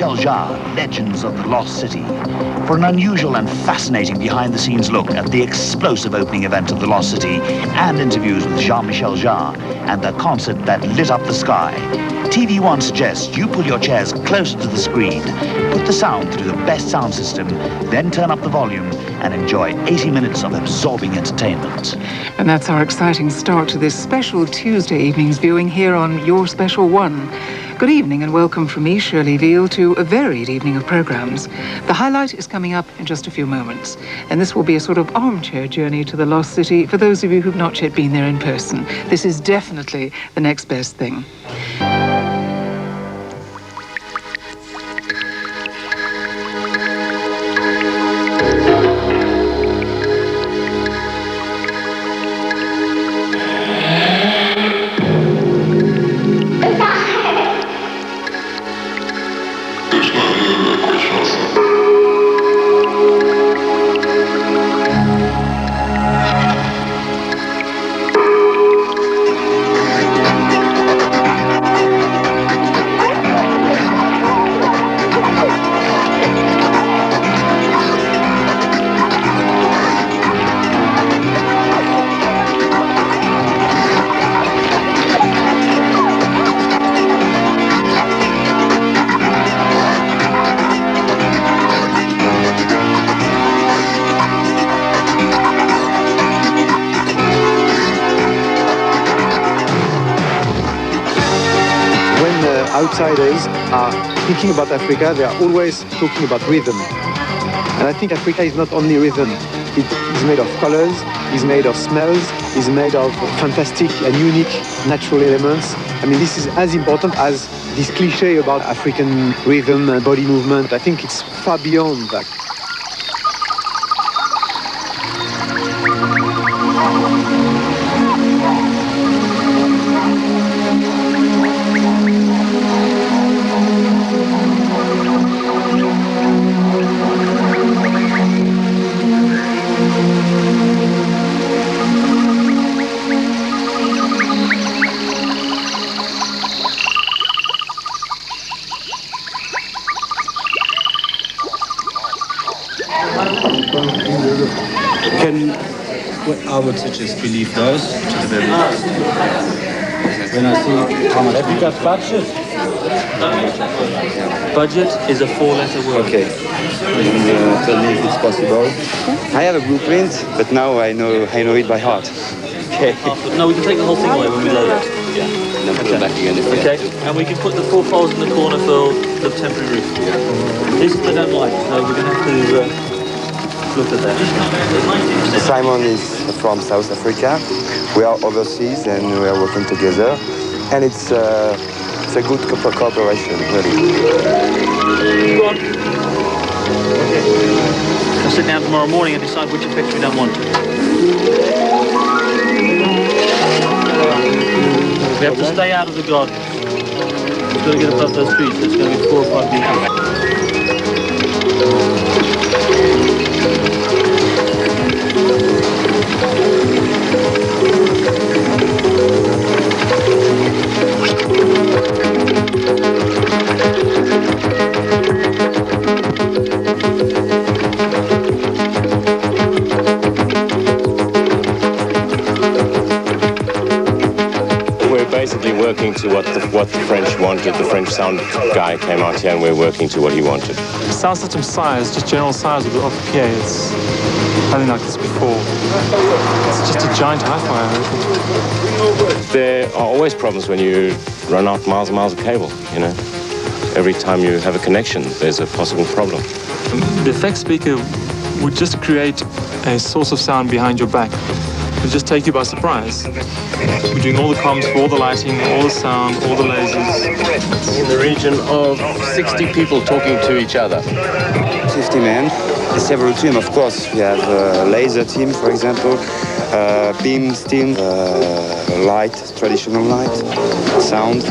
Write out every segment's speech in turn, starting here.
Jean-Michel Jarre, Legends of the Lost City, for an unusual and fascinating behind-the-scenes look at the explosive opening event of the Lost City and interviews with Jean-Michel Jarre and the concert that lit up the sky. TV1 suggests you pull your chairs close to the screen, put the sound through the best sound system, then turn up the volume and enjoy 80 minutes of absorbing entertainment. And that's our exciting start to this special Tuesday evening's viewing here on Your Special One. Good evening and welcome from me, Shirley Veal, to a varied evening of programmes. The highlight is coming up in just a few moments, and this will be a sort of armchair journey to the Lost City for those of you who've not yet been there in person. This is definitely the next best thing. Outsiders are thinking about Africa, they are always talking about rhythm. And I think Africa is not only rhythm, it is made of colors, is made of smells, is made of fantastic and unique natural elements. I mean, this is as important as this cliche about African rhythm and body movement. I think it's far beyond that. I would suggest we leave those to the very last. When I see how much we got budget. Budget is a 4-letter word. Okay. Tell me if it's possible. I have a blueprint, but now I know it by heart. Okay. No, we can take the whole thing away when we load it. Yeah. And then put it back again if we have to. And we can put the 4 poles in the corner for the temporary roof. Yeah. This they don't like, so we're going to have to look at that. Simon is from South Africa. We are overseas and we are working together. And it's a good cooperation, really. Go on. We'll sit down tomorrow morning and decide which effects we don't want. We have to stay out of the garden. We've got to get above those trees. It's going to be 4 or 5 meters. Basically working to what the French wanted. The French sound guy came out here and we're working to what he wanted. Sound system size, just general size of the PA, it's nothing like this before. It's just a giant hi-fi, I reckon. There are always problems when you run out miles and miles of cable, you know. Every time you have a connection, there's a possible problem. The effects speaker would just create a source of sound behind your back. It would just take you by surprise. We're doing all the comms for all the lighting, all the sound, all the lasers. In the region of 60 people talking to each other. 50 men. Several teams, of course. We have a laser team, for example, beams team, light, traditional light, sound,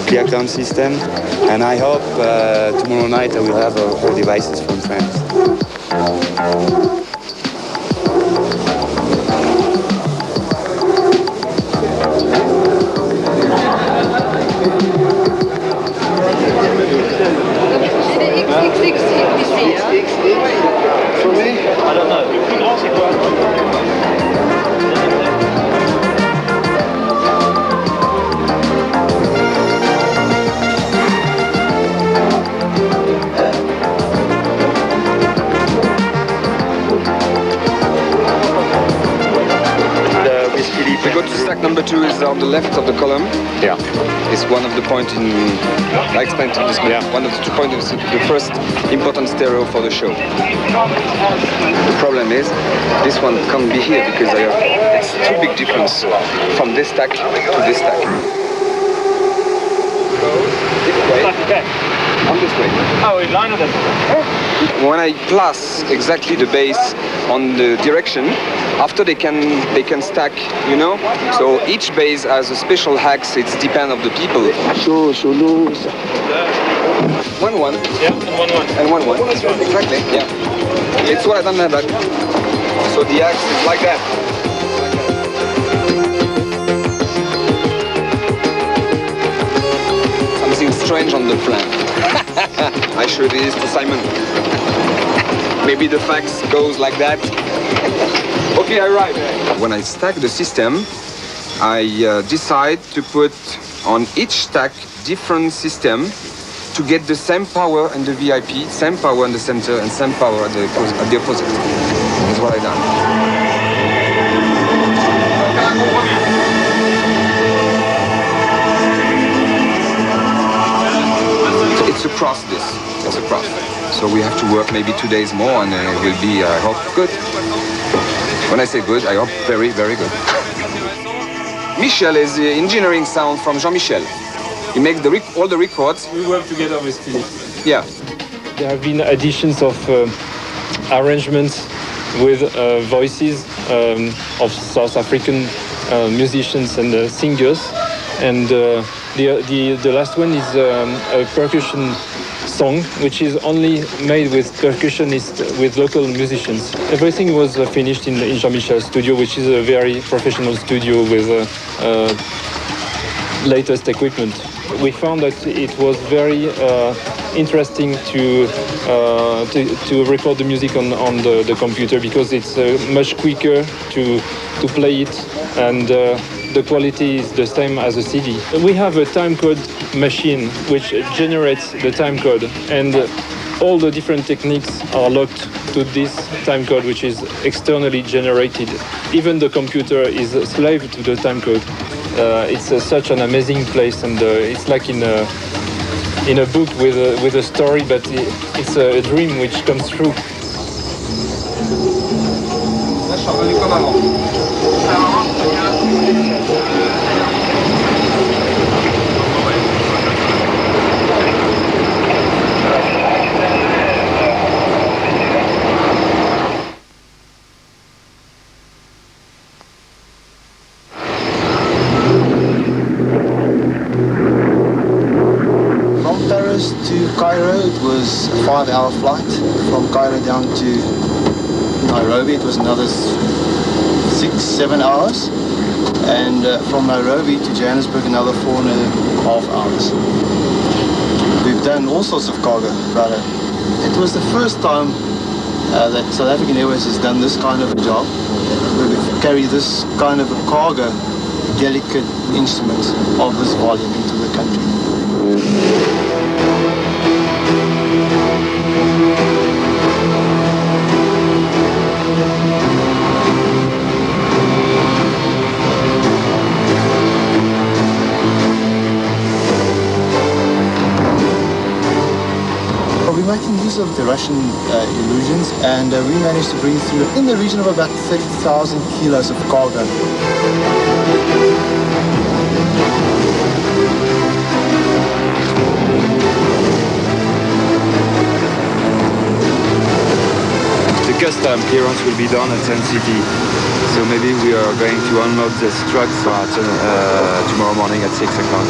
clear sound system. And I hope tomorrow night I will have all devices from France. go to stack number 2 is on the left of the column. Yeah. It's one of the points in, I explained to this man, one of the 2 points is the first important stereo for the show. The problem is, this one can't be here because it's too big difference from this stack to this stack. This way, on this way. Oh, in line with it. When I place exactly the bass on the direction, after they can stack, you know. So each bass has a special hacks. It's depend of the people. 1-1. Yeah, and 1-1. And 1-1. Exactly. Yeah. It's what I done like that. So the axe is like that. Something strange on the plan. I showed this to Simon. Maybe the fax goes like that. Okay, I arrive. When I stack the system, I decide to put on each stack different system to get the same power in the VIP, same power in the center, and same power at the opposite. That's what I done. It's a cross, this. It's a cross. So we have to work maybe 2 days more, and it will be, I hope, good. When I say good, I hope very, very good. Michel is the engineering sound from Jean-Michel. He makes all the records. We work together with Philippe. Yeah. There have been additions of arrangements with voices of South African musicians and singers. And the last one is a percussion song, which is only made with percussionists, with local musicians. Everything was finished in Jean-Michel's studio, which is a very professional studio with latest equipment. We found that it was very interesting to record the music on the computer, because it's much quicker to play it, and the quality is the same as a CD. We have a timecode machine which generates the timecode, and all the different techniques are locked to this timecode, which is externally generated. Even the computer is a slave to the timecode. It's such an amazing place, and it's like in a book with a story, but it's a dream which comes true. To Cairo, it was a 5-hour flight. From Cairo down to Nairobi, it was another 6-7 hours. And from Nairobi to Johannesburg, another 4.5 hours. We've done all sorts of cargo, but it was the first time that South African Airways has done this kind of a job, where we carry this kind of a cargo, delicate instrument of this volume into the country. We're making use of the Russian illusions, and we managed to bring through in the region of about 30,000 kilos of cargo. The custom clearance will be done at Sun City, so maybe we are going to unload the trucks tomorrow morning at 6 o'clock.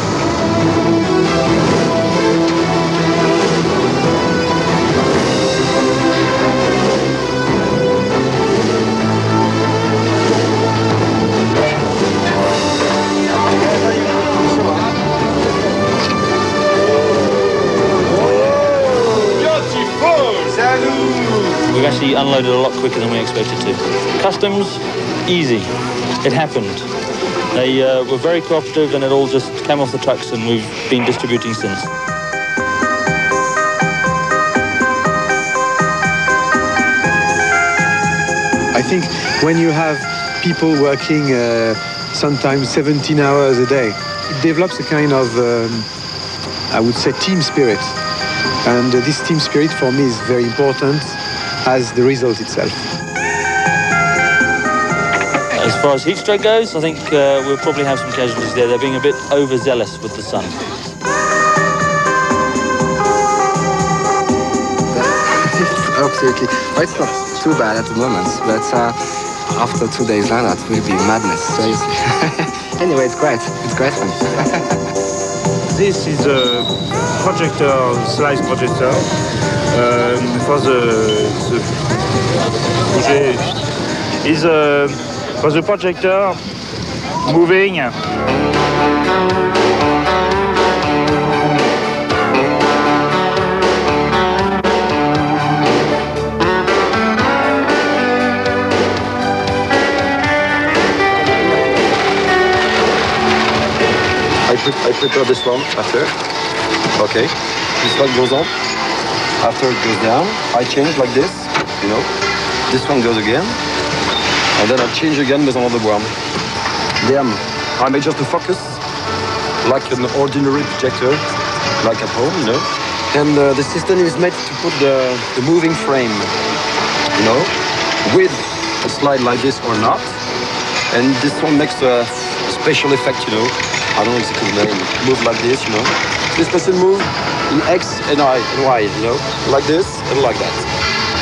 We've actually unloaded a lot quicker than we expected to. Customs, easy. It happened. They were very cooperative, and it all just came off the trucks, and we've been distributing since. I think when you have people working sometimes 17 hours a day. It develops a kind of, I would say, team spirit. And this team spirit for me is very important as the result itself. As far as heat stroke goes, I think we'll probably have some casualties there. They're being a bit overzealous with the sun. Absolutely. Well, it's not too bad at the moment, but after 2 days like that will be madness, seriously. Anyway, it's great. It's great fun. This is a projector, slice projector, for the projector moving. I prepare this one after. Okay. This one goes on. After it goes down, I change like this, you know. This one goes again. And then I change again with another one. Then I make just the focus, like an ordinary projector, like at home, you know. And the system is made to put the moving frame, you know, with a slide like this or not. And this one makes a special effect, you know. I don't know exactly the name. Move like this, you know. This person move in X and Y, you know, like this and like that.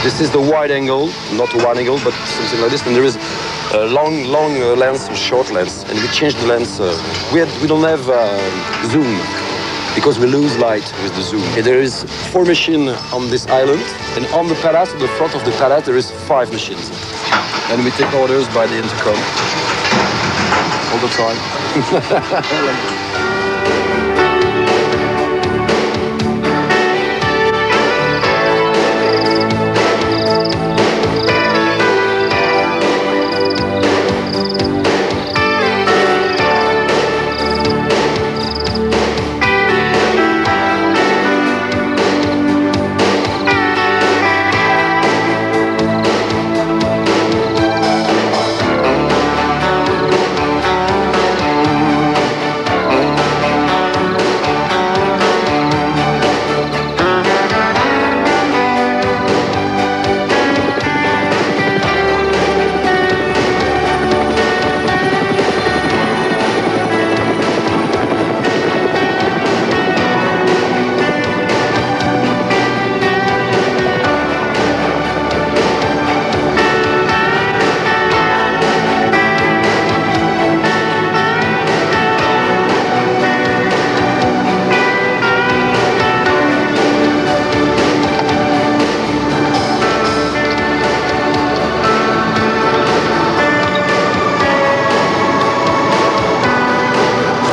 This is the wide angle, not a wide angle, but something like this. And there is a long lens and short lens. And we change the lens. We don't have zoom because we lose light with the zoom. And there is 4 machines on this island. And on the palace, at the front of the palace, there is 5 machines. And we take orders by the intercom all the time.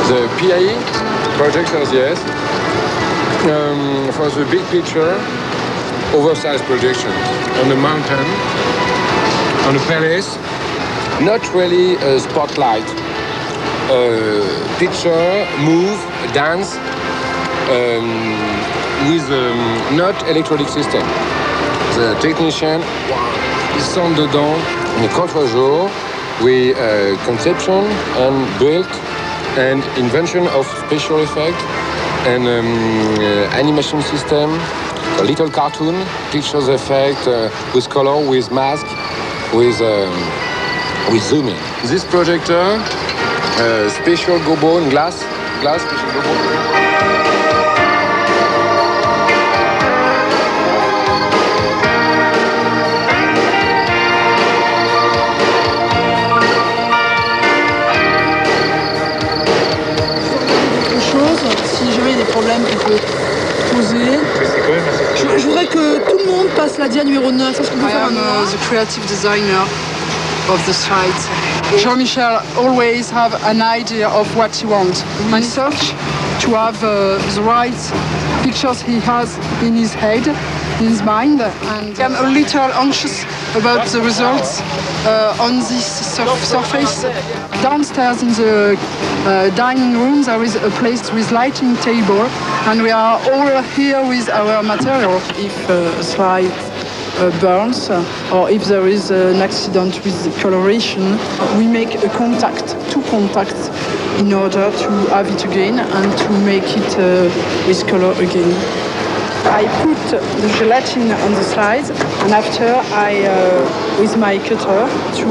The PAE projectors, yes. For the big picture, oversized projection on the mountain, on the palace, not really a spotlight. Picture, move, dance, with not electronic system. The technician is on dedans, in contre-jour, with conception and built and invention of special effect and animation system, a little cartoon, pictures effect with color, with mask, with zooming. This projector, special gobo in glass special gobo. Qu'on peut poser. Je voudrais que tout le monde passe la dia numéro 9. Est-ce qu'on peut faire the creative designer of the site. Jean-Michel always have an idea of what he wants. We search to have the right pictures he has in his head, in his mind. And I'm a little anxious about the results on this surface. Downstairs in the dining room there is a place with lighting table and we are all here with our material. If a slide burns or if there is an accident with the coloration, we make two contacts in order to have it again and to make it with color again. I put the gelatin on the slides and after I, with my cutter, to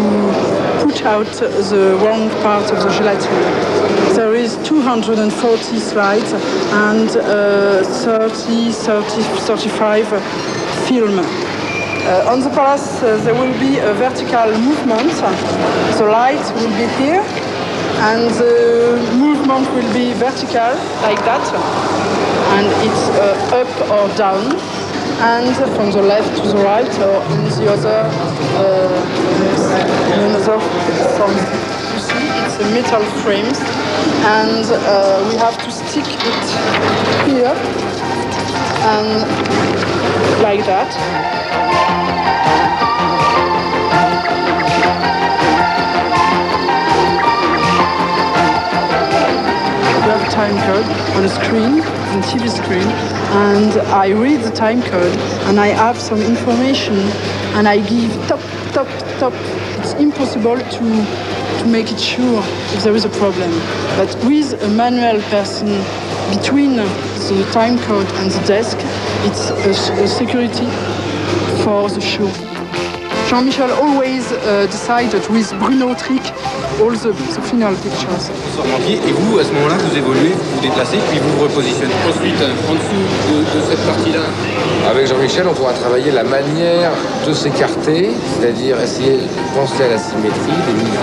put out the wrong part of the gelatin. There is 240 slides and 35 film. On the palace there will be a vertical movement. The light will be here and the movement will be vertical like that. And it's up or down, and from the left to the right, or in the other, from, you see, it's a metal frames, and we have to stick it here, and like that. Time code on a screen, on TV screen, and I read the time code and I have some information and I give top. It's impossible to make it sure if there is a problem. But with a manual person between the time code and the desk, it's a security for the show. Jean-Michel always decided with Bruno Trick all the final pictures. Et vous, à ce moment-là, vous évoluez, vous vous déplacez, puis vous vous repositionnez. Ensuite, en dessous de cette partie-là. Avec Jean-Michel, on pourra travailler la manière de s'écarter, c'est-à-dire essayer de penser à la symétrie des murs.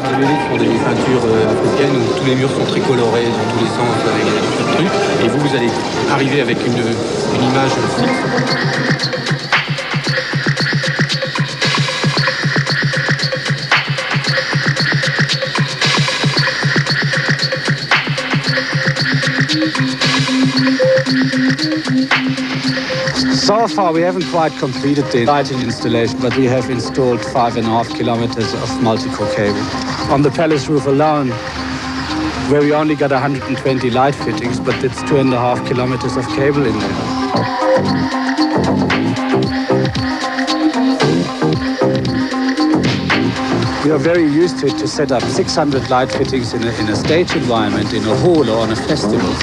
Les BD sont des peintures africaines où tous les murs sont très colorés dans tous les sens avec des trucs. Et vous allez arriver avec une image fixe. So far, we haven't quite completed the lighting installation, but we have installed 5.5 kilometers of multi-core cable. On the palace roof alone, where we only got 120 light fittings, but it's 2.5 kilometers of cable in there. We are very used to it to set up 600 light fittings in a stage environment, in a hall or on a festival.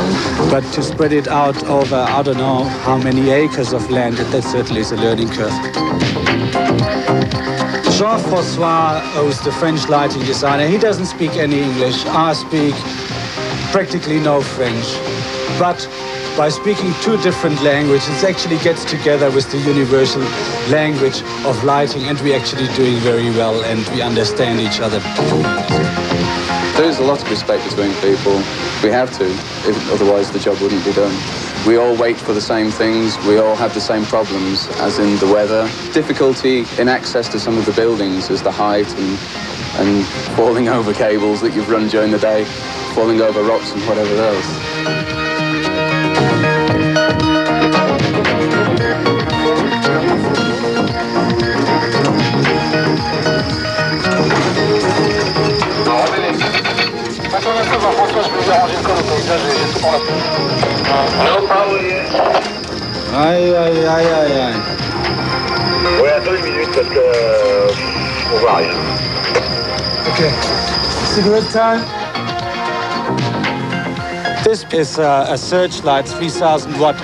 But to spread it out over, I don't know how many acres of land, that certainly is a learning curve. Jean-François, who's the French lighting designer, he doesn't speak any English. I speak practically no French. But by speaking two different languages, it actually gets together with the universal language of lighting, and we're actually doing very well and we understand each other. There is a lot of respect between people. We have to, otherwise the job wouldn't be done. We all wait for the same things, we all have the same problems, as in the weather. Difficulty in access to some of the buildings is the height and falling over cables that you've run during the day, falling over rocks and whatever else. Aïe, aïe, aïe, aïe, aïe. Ouais, attends une minute parce que on voit rien. Okay, cigarette time. This is a searchlight, 3000 watt,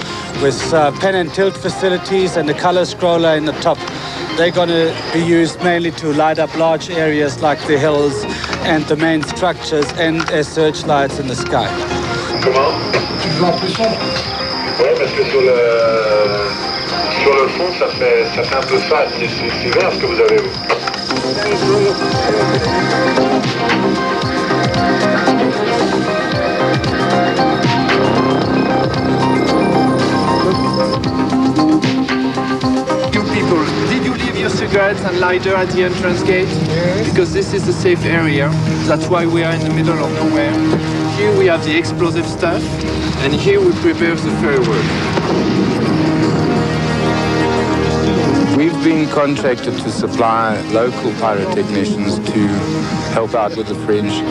with pen and tilt facilities and a color scroller in the top. They're going to be used mainly to light up large areas like the hills and the main structures, and as searchlights in the sky. Comment? Tu veux en plus sombre? Ouais, parce que sur le fond, ça fait un peu fade. C'est vert ce que vous avez, vous. Cigarettes and lighter at the entrance gate, because this is a safe area. That's why we are in the middle of nowhere. Here we have the explosive stuff, and here we prepare the firework. We've been contracted to supply local pyrotechnicians to help out with the fringe.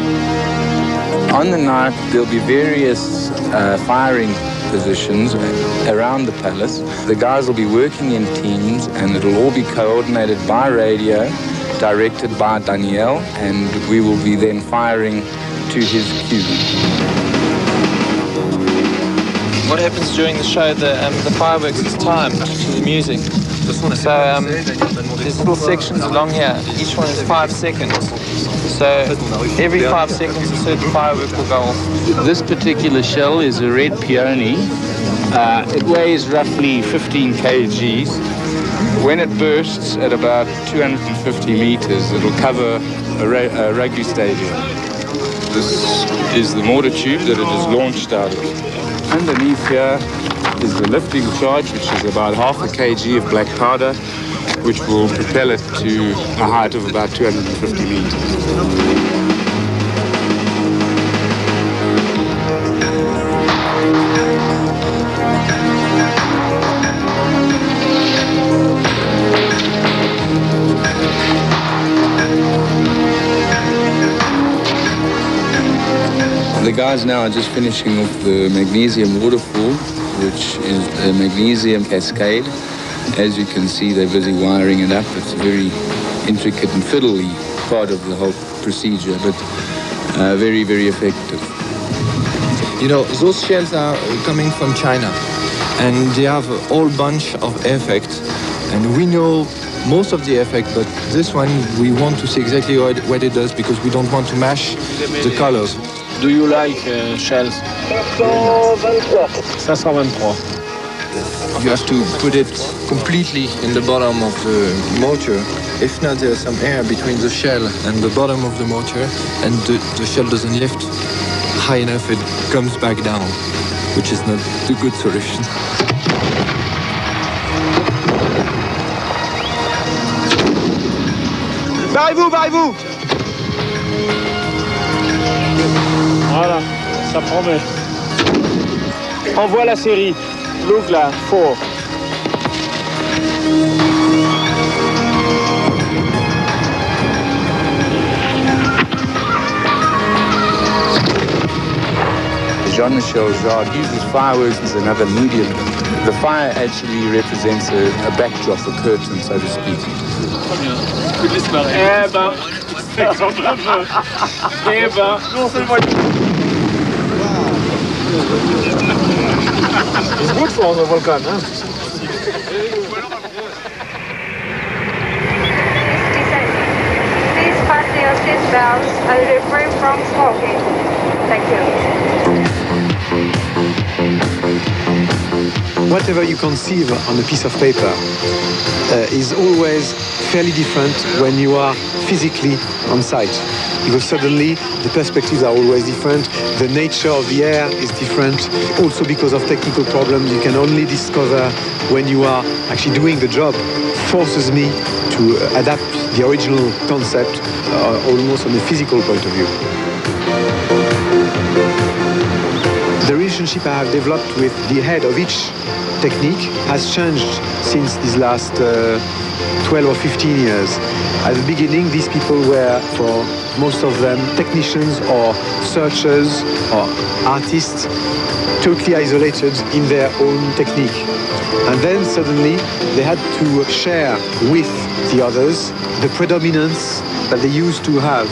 On the night, there'll be various firing positions around the palace. The guys will be working in teams, and it'll all be coordinated by radio, directed by Daniel, and we will be then firing to his cue. What happens during the show, the fireworks is timed to the music. So there's little sections along here. Each one is 5 seconds. So every 5 seconds a certain firework will go off. This particular shell is a red peony. It weighs roughly 15 kgs. When it bursts at about 250 meters, it'll cover a rugby stadium. This is the mortar tube that it is launched out of. Underneath here is the lifting charge, which is about half a kg of black powder, which will propel it to a height of about 250 meters. The guys now are just finishing off the magnesium waterfall, which is a magnesium cascade. As you can see, they're busy wiring it up. It's a very intricate and fiddly part of the whole procedure, but very, very effective. You know, those shells are coming from China, and they have a whole bunch of effects, and we know most of the effect, but this one we want to see exactly what it does, because we don't want to mash the colors. Do you like shells? 523. You have to put it completely in the bottom of the motor. If not, there's some air between the shell and the bottom of the motor, and the shell doesn't lift high enough, it comes back down, which is not the good solution. Barrez-vous, barrez-vous! Voilà, ça promet. Envoie la série. Look là, 4. Jean-Michel Jarre uses fireworks as another medium. The fire actually represents a backdrop, a curtain, so to speak. Eh ben, non seulement... It's good for the volcano, huh? Please fasten your seatbelts and refrain from smoking. Thank you. Whatever you conceive on a piece of paper is always fairly different when you are physically on site, because suddenly the perspectives are always different, the nature of the air is different. Also because of technical problems you can only discover when you are actually doing the job. Forces me to adapt the original concept almost on a physical point of view. The relationship I have developed with the head of each technique has changed since these last 12 or 15 years. At the beginning, these people were, for most of them, technicians or searchers or artists, totally isolated in their own technique. And then suddenly they had to share with the others the predominance that they used to have.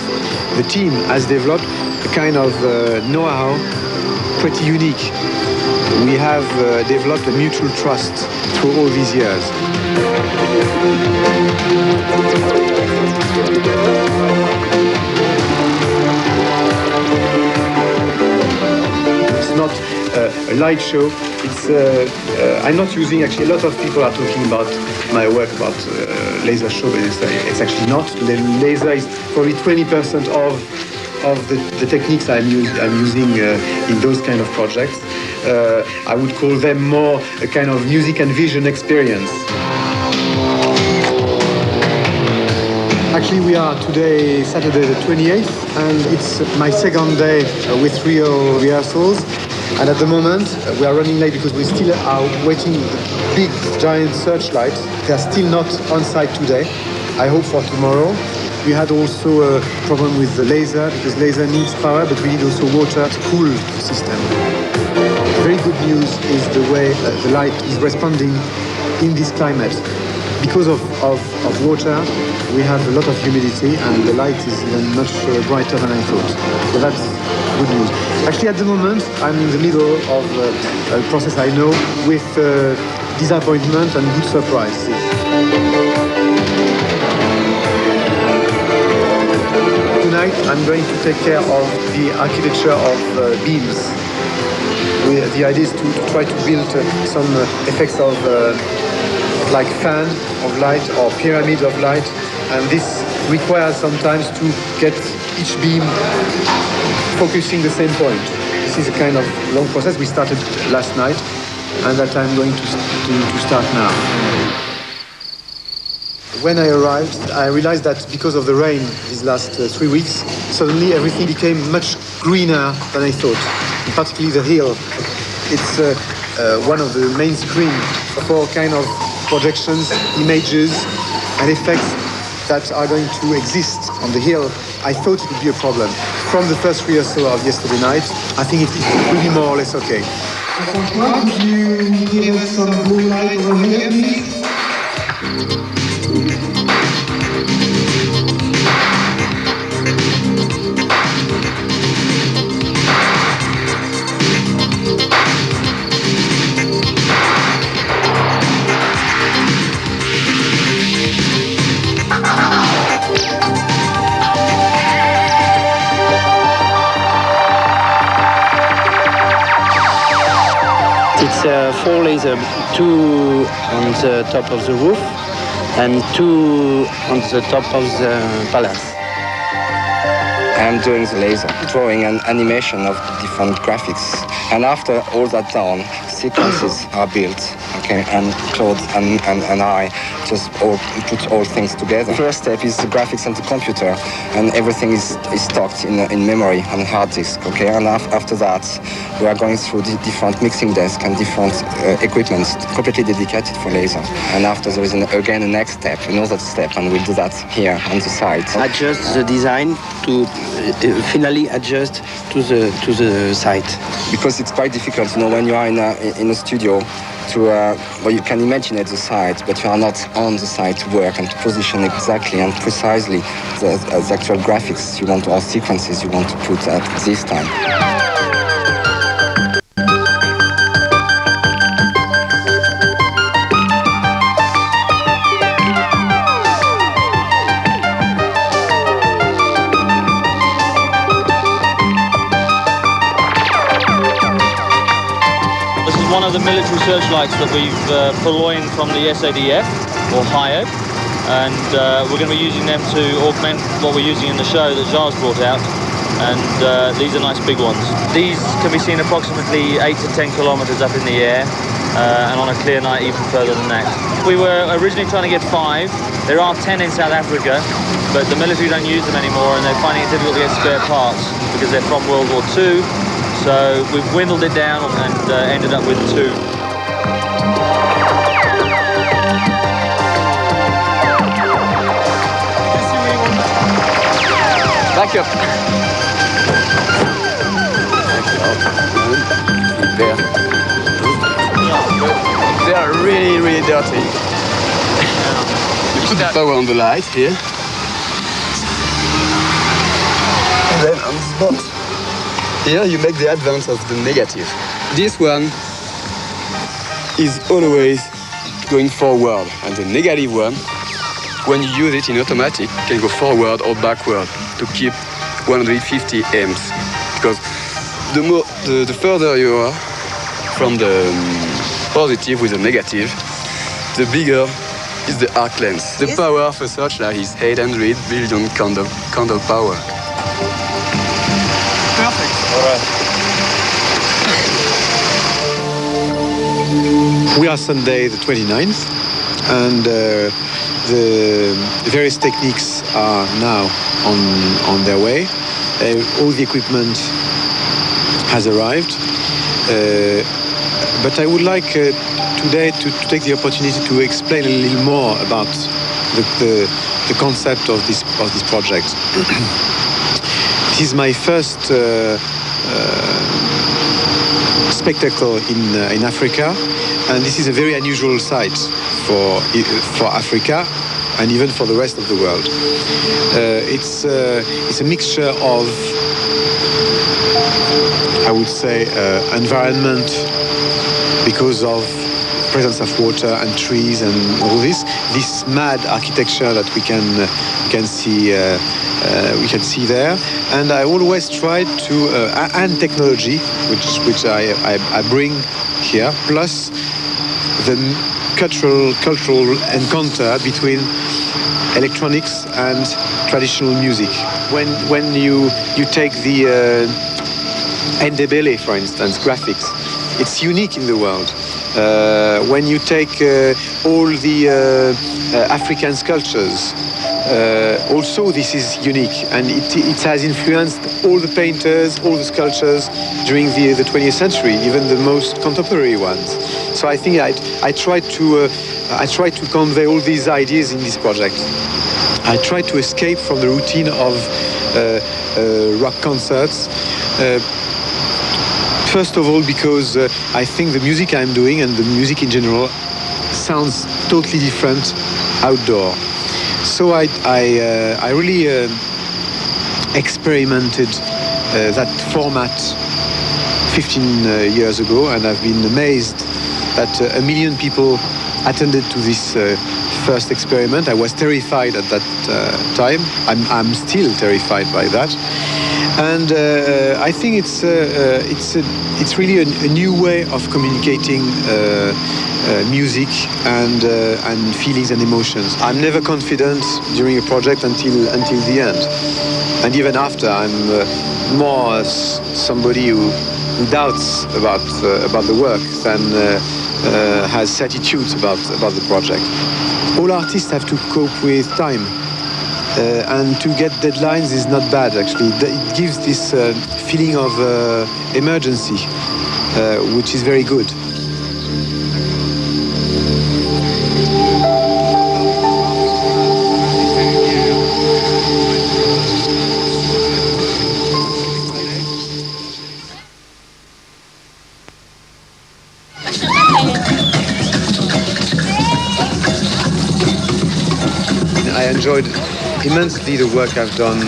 The team has developed a kind of know-how pretty unique. We have developed a mutual trust through all these years. It's not a light show. It's I'm not using, actually a lot of people are talking about my work about laser show, but it's actually not. The laser is probably 20% of the techniques I'm using in those kind of projects. I would call them more a kind of music and vision experience. Actually, we are today Saturday the 28th, and it's my second day with real rehearsals. And at the moment, we are running late because we still are waiting the big, giant searchlights. They are still not on site today. I hope for tomorrow. We had also a problem with the laser, because laser needs power, but we need also water to cool the system. very good news is the way the light is responding in this climate. Because of water, we have a lot of humidity and the light is even much brighter than I thought. So that's good news. Actually, at the moment, I'm in the middle of a process I know with disappointment and good surprises. Tonight, I'm going to take care of the architecture of beams. The idea is to try to build some effects of like fan of light or pyramid of light, and this requires sometimes to get each beam focusing the same point. This is a kind of long process. We started last night, and that I'm going to start now. When I arrived, I realized that because of the rain these last 3 weeks, suddenly everything became much greener than I thought, particularly the hill. It's one of the main screens for kind of projections, images, and effects that are going to exist on the hill. I thought it would be a problem. From the first rehearsal of yesterday night, I think it will be more or less okay. François, could you give us some blue light over here, please? It's 4 lasers, 2 on the top of the roof and 2 on the top of the palace. I'm doing the laser, drawing an animation of different graphics. And after all that done, sequences are built, okay, and Claude and I just put all things together. First step is the graphics on the computer, and everything is stocked in memory on hard disk, okay, and after that, we are going through the different mixing desks and different equipments completely dedicated for laser. And after there is again a next step, another step, and we'll do that here on the side. Adjust the design to finally adjust to the site. Because it's quite difficult, when you are in a studio to, well, you can imagine at the site, but you are not on the site to work and to position exactly and precisely the actual graphics you want or sequences you want to put at this time. One of the military searchlights that we've purloined from the SADF, or hired, and we're going to be using them to augment what we're using in the show that Jars brought out, and these are nice big ones. These can be seen approximately 8 to 10 kilometers up in the air, and on a clear night even further than that. We were originally trying to get 5. There are 10 in South Africa, but the military don't use them anymore, and they're finding it difficult to get spare parts because they're from World War II. So we've dwindled it down and ended up with 2. Back up. They are really, really dirty. You put the power on the light here. And then on this box. Here you make the advance of the negative. This one is always going forward, and the negative one, when you use it in automatic, can go forward or backward to keep 150 amps. Because the further you are from the positive with the negative, the bigger is the arc length. The power of a searchlight is 800 billion candle power. Perfect. All right. We are Sunday the 29th, and the various techniques are now on their way. All the equipment has arrived, but I would like today to take the opportunity to explain a little more about the concept of this project. It is my first spectacle in Africa, and this is a very unusual sight for Africa and even for the rest of the world. It's a mixture of, I would say, environment because of presence of water and trees and all this mad architecture that we can see there, and I always try to and technology which I bring here, plus the cultural encounter between electronics and traditional music. When you take the Ndebele, for instance, graphics, it's unique in the world. When you take all the African sculptures, also this is unique, and it has influenced all the painters, all the sculptures during the 20th century, even the most contemporary ones. So I think I try to convey all these ideas in this project. I try to escape from the routine of rock concerts. First of all, because I think the music I'm doing and the music in general sounds totally different outdoor. So I really experimented that format 15 years ago, and I've been amazed that 1 million people attended to this first experiment. I was terrified at that time. I'm still terrified by that. And I think it's really a new way of communicating music and feelings and emotions. I'm never confident during a project until the end, and even after, I'm more somebody who doubts about the work than has certitudes about the project. All artists have to cope with time. And to get deadlines is not bad, actually. It gives this feeling of emergency, which is very good. I enjoyed immensely the work I've done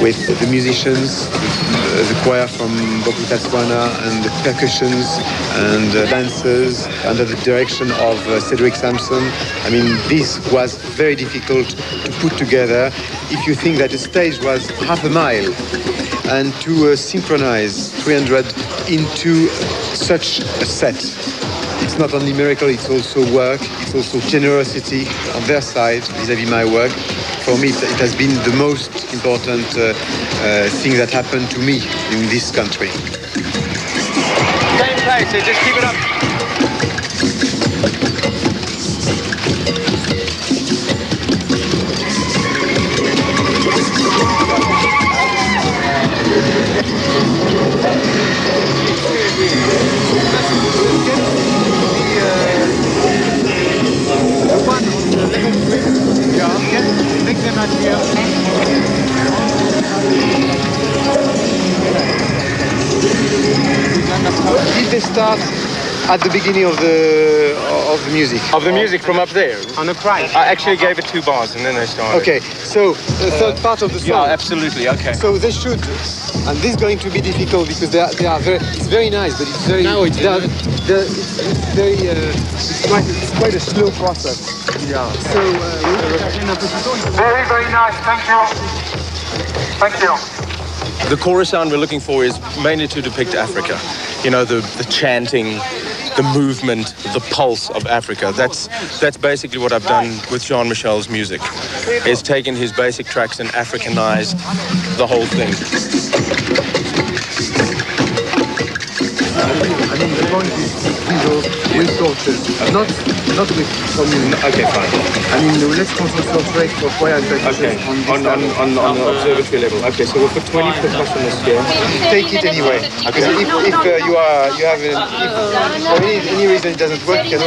with the musicians, the choir from Boku Tatswana, and the percussions and dancers under the direction of Cedric Sampson. I mean, this was very difficult to put together if you think that the stage was half a mile, and to synchronize 300 into such a set. It's not only miracle, it's also work, it's also generosity on their side vis-à-vis my work. For me, it has been the most important thing that happened to me in this country. Same place, so just keep it up. Did they start at the beginning of the music? Of the music from up there? On the price. I actually gave it 2 bars and then they started. Okay, so the third part of the song. Yeah, absolutely, okay. So they should, and this is going to be difficult because they are very, it's very nice, but it's very, no, it's quite a slow process. Yeah. So, very, very nice, thank you. Thank you. The chorus sound we're looking for is mainly to depict Africa. You know, the chanting, the movement, the pulse of Africa. That's basically what I've done with Jean-Michel's music. Is taken his basic tracks and Africanized the whole thing. I mean, the point is with torches, not with music. Okay, fine. I mean, let's concentrate for choir and percussion on the observatory level. Okay, so we'll put 20 percussionists here. Take it anyway. Okay. If for any reason it doesn't work, you can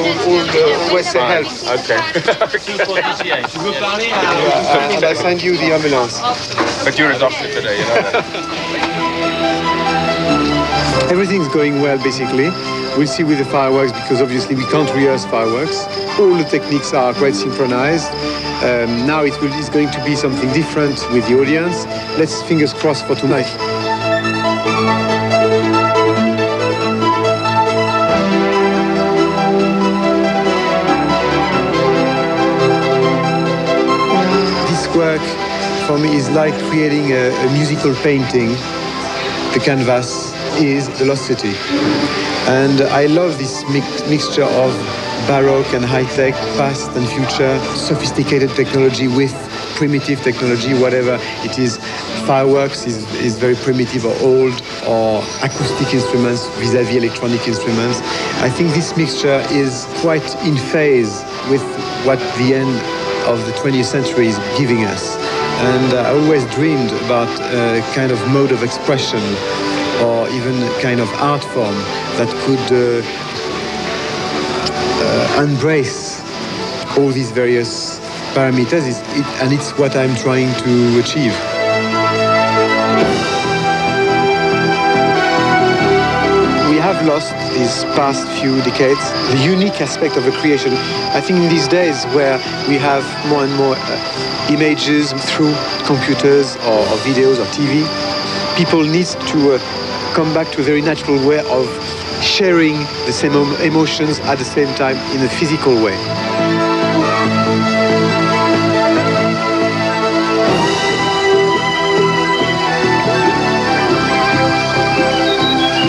always say help. Okay. And I'll send you the ambulance. But you're a doctor today, you know that. Everything's going well, basically. We'll see with the fireworks, because obviously we can't rehearse fireworks. All the techniques are quite synchronized. Now it's going to be something different with the audience. Let's fingers crossed for tonight. This work for me is like creating a musical painting. The canvas is the Lost City. And I love this mixture of Baroque and high-tech, past and future, sophisticated technology with primitive technology, whatever it is. Fireworks is very primitive or old, or acoustic instruments vis-à-vis electronic instruments. I think this mixture is quite in phase with what the end of the 20th century is giving us. And I always dreamed about a kind of mode of expression, or even a kind of art form that could embrace all these various parameters, and it's what I'm trying to achieve. We have lost these past few decades the unique aspect of a creation. I think in these days where we have more and more images through computers or videos or TV, people need to come back to a very natural way of sharing the same emotions at the same time in a physical way.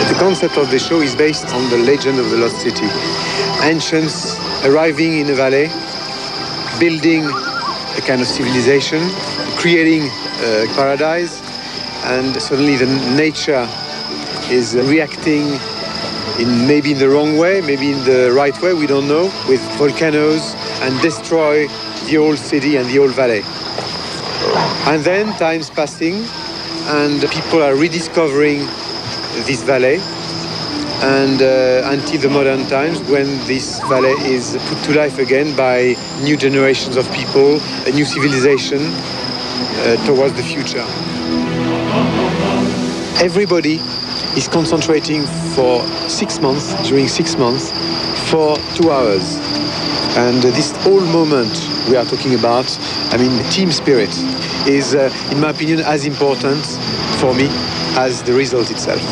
The concept of the show is based on the legend of the Lost City. Ancients arriving in a valley, building a kind of civilization, creating a paradise, and suddenly the nature is reacting maybe in the wrong way, maybe in the right way, we don't know, with volcanoes, and destroy the old city and the old valley. And then time's passing, and people are rediscovering this valley, and until the modern times, when this valley is put to life again by new generations of people, a new civilization towards the future. Everybody is concentrating for 6 months, during 6 months, for 2 hours. And this whole moment we are talking about, I mean, team spirit, is, in my opinion, as important for me as the result itself.